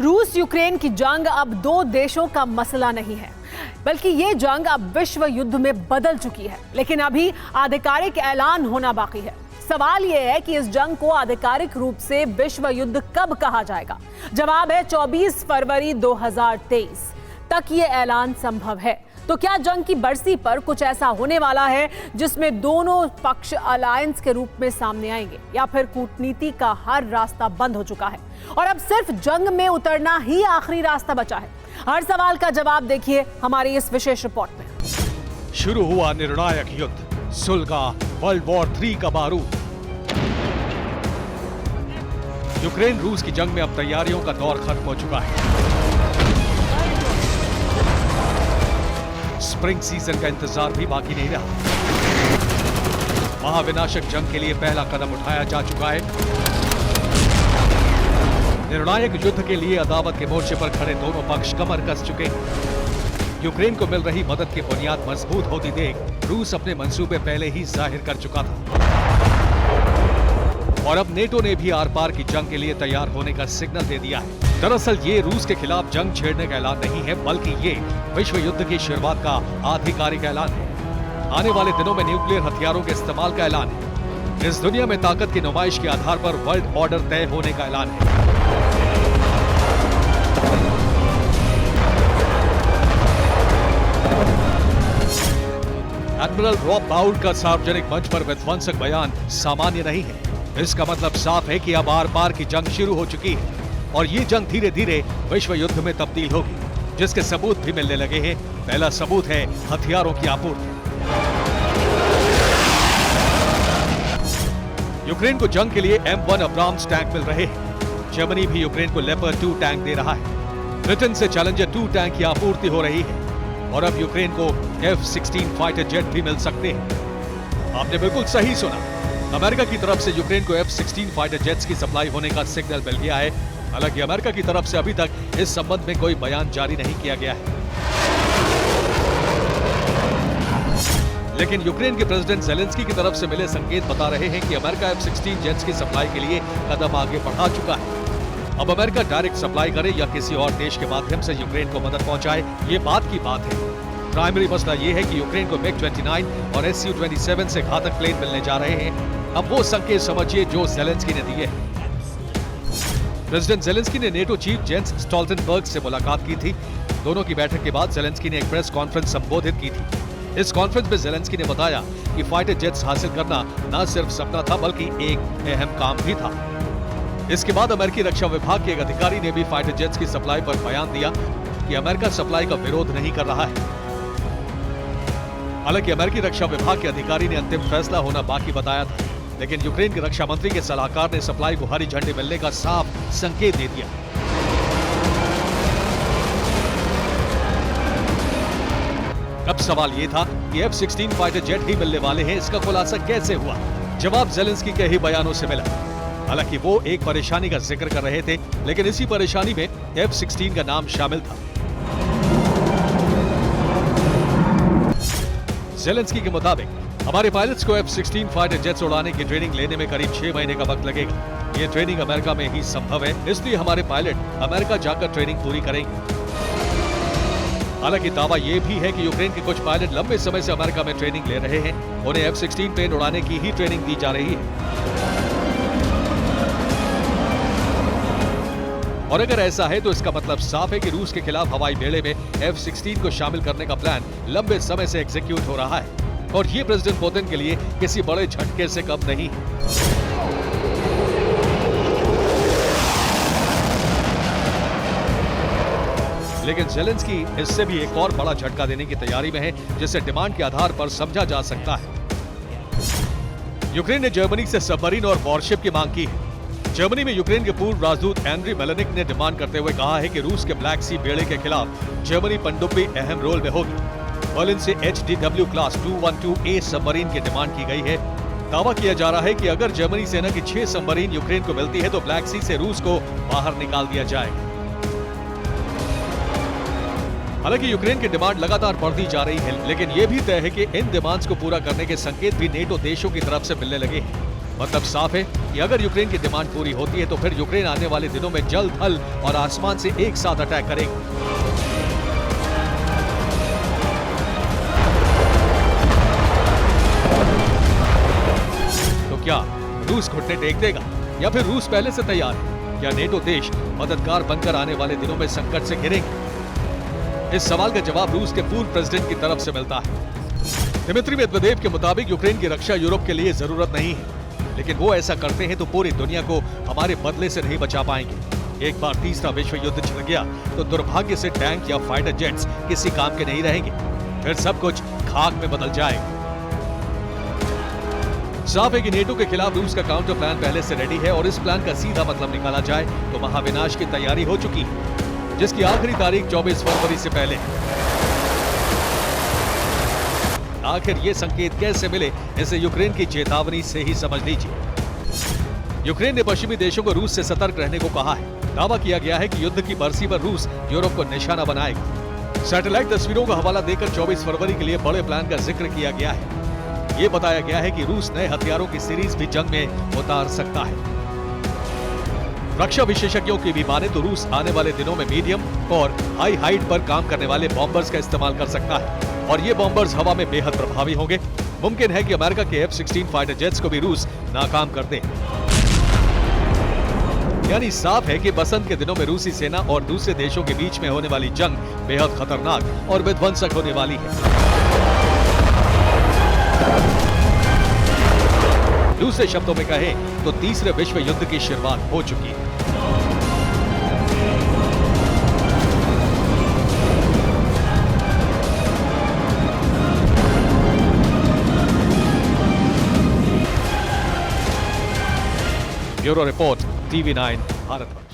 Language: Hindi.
रूस यूक्रेन की जंग अब दो देशों का मसला नहीं है, बल्कि ये जंग अब विश्व युद्ध में बदल चुकी है। लेकिन अभी आधिकारिक ऐलान होना बाकी है। सवाल यह है कि इस जंग को आधिकारिक रूप से विश्व युद्ध कब कहा जाएगा? जवाब है 24 फरवरी 2023 तक ये ऐलान संभव है। तो क्या जंग की बरसी पर कुछ ऐसा होने वाला है जिसमें दोनों पक्ष अलायंस के रूप में सामने आएंगे, या फिर कूटनीति का हर रास्ता बंद हो चुका है और अब सिर्फ जंग में उतरना ही आखिरी रास्ता बचा है? हर सवाल का जवाब देखिए हमारी इस विशेष रिपोर्ट में। शुरू हुआ निर्णायक युद्ध, सुलगा वर्ल्ड वॉर 3 का बारूद। यूक्रेन रूस की जंग में अब तैयारियों का दौर खत्म हो चुका है। स्प्रिंग सीजन का इंतजार भी बाकी नहीं रहा। महाविनाशक जंग के लिए पहला कदम उठाया जा चुका है। निर्णायक युद्ध के लिए अदावत के मोर्चे पर खड़े दोनों पक्ष कमर कस चुके हैं। यूक्रेन को मिल रही मदद की बुनियाद मजबूत होती देख रूस अपने मंसूबे पहले ही जाहिर कर चुका था और अब नेटो ने भी आर पार की जंग के लिए तैयार होने का सिग्नल दे दिया है। दरअसल ये रूस के खिलाफ जंग छेड़ने का ऐलान नहीं है, बल्कि ये विश्व युद्ध की शुरुआत का आधिकारिक ऐलान है। आने वाले दिनों में न्यूक्लियर हथियारों के इस्तेमाल का ऐलान है। इस दुनिया में ताकत की नुमाइश के आधार पर वर्ल्ड ऑर्डर तय होने का ऐलान है। एडमिरल रॉब बाउल का सार्वजनिक मंच पर विध्वंसक बयान सामान्य नहीं है। इसका मतलब साफ है कि अब आर पार की जंग शुरू हो चुकी है और ये जंग धीरे धीरे विश्व युद्ध में तब्दील होगी, जिसके सबूत भी मिलने लगे हैं। पहला सबूत है हथियारों की आपूर्ति। यूक्रेन को जंग के लिए M1 अब्राम्स टैंक मिल रहे हैं। जर्मनी भी यूक्रेन को लेपर्ड 2 टैंक दे रहा है। ब्रिटेन से चैलेंजर 2 टैंक की आपूर्ति हो रही है और अब यूक्रेन को F-16 फाइटर जेट भी मिल सकते हैं। आपने बिल्कुल सही सुना, अमेरिका की तरफ से यूक्रेन को F-16 फाइटर जेट्स की सप्लाई होने का सिग्नल मिल गया है। हालांकि अमेरिका की तरफ से अभी तक इस संबंध में कोई बयान जारी नहीं किया गया है। लेकिन यूक्रेन के प्रेसिडेंट ज़ेलेंस्की की तरफ से मिले संकेत बता रहे हैं कि अमेरिका F-16 जेट्स की सप्लाई के लिए कदम आगे बढ़ा चुका है। अब अमेरिका डायरेक्ट सप्लाई करे या किसी और देश के माध्यम से यूक्रेन को मदद पहुंचाए, ये बात की बात है। प्राइमरी मसला ये है कि यूक्रेन को MiG-29 और Su-27 से घातक प्लेन मिलने जा रहे हैं। अब वो संकेत समझिए जो ज़ेलेंस्की ने दिए हैं। प्रेसिडेंट ज़ेलेंस्की ने नेटो चीफ जेंस स्टोल्टनबर्ग से मुलाकात की थी। दोनों की बैठक के बाद ज़ेलेंस्की ने एक प्रेस कॉन्फ्रेंस संबोधित की थी। इस कॉन्फ्रेंस में ज़ेलेंस्की ने बताया कि फाइटर जेट्स हासिल करना न सिर्फ सपना था, बल्कि एक अहम काम भी था। इसके बाद अमेरिकी रक्षा विभाग के एक अधिकारी ने भी फाइटर जेट्स की सप्लाई पर बयान दिया कि अमेरिका सप्लाई का विरोध नहीं कर रहा है। हालांकि अमेरिकी रक्षा विभाग के अधिकारी ने अंतिम फैसला होना बाकी बताया था, लेकिन यूक्रेन के रक्षा मंत्री के सलाहकार ने सप्लाई को हरी झंडी मिलने का साफ संकेत दे दिया। अब सवाल यह था कि F-16 फाइटर जेट ही मिलने वाले हैं, इसका खुलासा कैसे हुआ? जवाब ज़ेलेंस्की के ही बयानों से मिला। हालांकि वो एक परेशानी का जिक्र कर रहे थे, लेकिन इसी परेशानी में F-16 का नाम शामिल था। ज़ेलेंस्की के मुताबिक हमारे पायलट्स को F-16 फाइटर जेट्स उड़ाने की ट्रेनिंग लेने में करीब 6 महीने का वक्त लगेगा। ये ट्रेनिंग अमेरिका में ही संभव है, इसलिए हमारे पायलट अमेरिका जाकर ट्रेनिंग पूरी करेंगे। हालांकि दावा यह भी है कि यूक्रेन के कुछ पायलट लंबे समय से अमेरिका में ट्रेनिंग ले रहे हैं। उन्हें F-16 प्लेन उड़ाने की ही ट्रेनिंग दी जा रही है। और अगर ऐसा है तो इसका मतलब साफ है कि रूस के खिलाफ हवाई बेड़े में F-16 को शामिल करने का प्लान लंबे समय से एग्जीक्यूट हो रहा है और ये प्रेसिडेंट पुतिन के लिए किसी बड़े झटके से कम नहीं है। लेकिन ज़ेलेंस्की इससे भी एक और बड़ा झटका देने की तैयारी में है, जिसे डिमांड के आधार पर समझा जा सकता है। यूक्रेन ने जर्मनी से सबमरीन और वॉरशिप की मांग की है। जर्मनी में यूक्रेन के पूर्व राजदूत एंड्री मेलेनिक ने डिमांड करते हुए कहा है कि रूस के ब्लैक सी बेड़े के खिलाफ जर्मनी पनडुब्बी अहम रोल में होगी। बर्लिन से HDW क्लास 212A सबमरीन की डिमांड की गई है। दावा किया जा रहा है कि अगर जर्मनी सेना की 6 सबमरीन यूक्रेन को मिलती है तो ब्लैक सी से रूस को बाहर निकाल दिया जाएगा। हालांकि यूक्रेन की डिमांड लगातार बढ़ती जा रही है, लेकिन यह भी तय है कि इन डिमांड्स को पूरा करने के संकेत भी नेटो देशों की तरफ से मिलने लगे हैं। मतलब साफ है कि अगर यूक्रेन की डिमांड पूरी होती है तो फिर यूक्रेन आने वाले दिनों में जल, थल और आसमान से एक साथ अटैक करेगी। तो क्या रूस घुटने टेक देगा या फिर रूस पहले से तैयार है? क्या नेटो देश मददगार बनकर आने वाले दिनों में संकट से घिरेंगे? इस सवाल का जवाब रूस के पूर्व प्रेसिडेंट की तरफ से मिलता है। दिमित्री मेदवेदेव के मुताबिक यूक्रेन की रक्षा यूरोप के लिए जरूरत नहीं है, लेकिन वो ऐसा करते हैं तो पूरी दुनिया को हमारे बदले से नहीं बचा पाएंगे। एक बार तीसरा विश्व युद्ध छिड़ गया तो दुर्भाग्य से टैंक या फाइटर जेट्स किसी काम के नहीं रहेंगे, फिर सब कुछ खाक में बदल जाएगा। साफ है कि नेटो के खिलाफ रूस का काउंटर प्लान पहले से रेडी है और इस प्लान का सीधा मतलब निकाला जाए तो महाविनाश की तैयारी हो चुकी है, जिसकी आखिरी तारीख 24 फरवरी से पहले। आखिर ये संकेत कैसे मिले, इसे यूक्रेन की चेतावनी से ही समझ लीजिए। यूक्रेन ने पश्चिमी देशों को रूस से सतर्क रहने को कहा है। दावा किया गया है कि युद्ध की बरसी पर रूस यूरोप को निशाना बनाएगा। सैटेलाइट तस्वीरों का हवाला देकर 24 फरवरी के लिए बड़े प्लान का जिक्र किया गया है। ये बताया गया है कि रूस नए हथियारों की सीरीज भी जंग में उतार सकता है। रक्षा विशेषज्ञों की भी माने तो रूस आने वाले दिनों में मीडियम और हाई हाइट पर काम करने वाले बॉम्बर्स का इस्तेमाल कर सकता है और ये बॉम्बर्स हवा में बेहद प्रभावी होंगे। मुमकिन है कि अमेरिका के F-16 फाइटर जेट्स को भी रूस नाकाम कर दे। यानी साफ है कि बसंत के दिनों में रूसी सेना और दूसरे देशों के बीच में होने वाली जंग बेहद खतरनाक और विध्वंसक होने वाली है। दूसरे शब्दों में कहें तो तीसरे विश्व युद्ध की शुरुआत हो चुकी है। Bureau report, TV9 Bharat.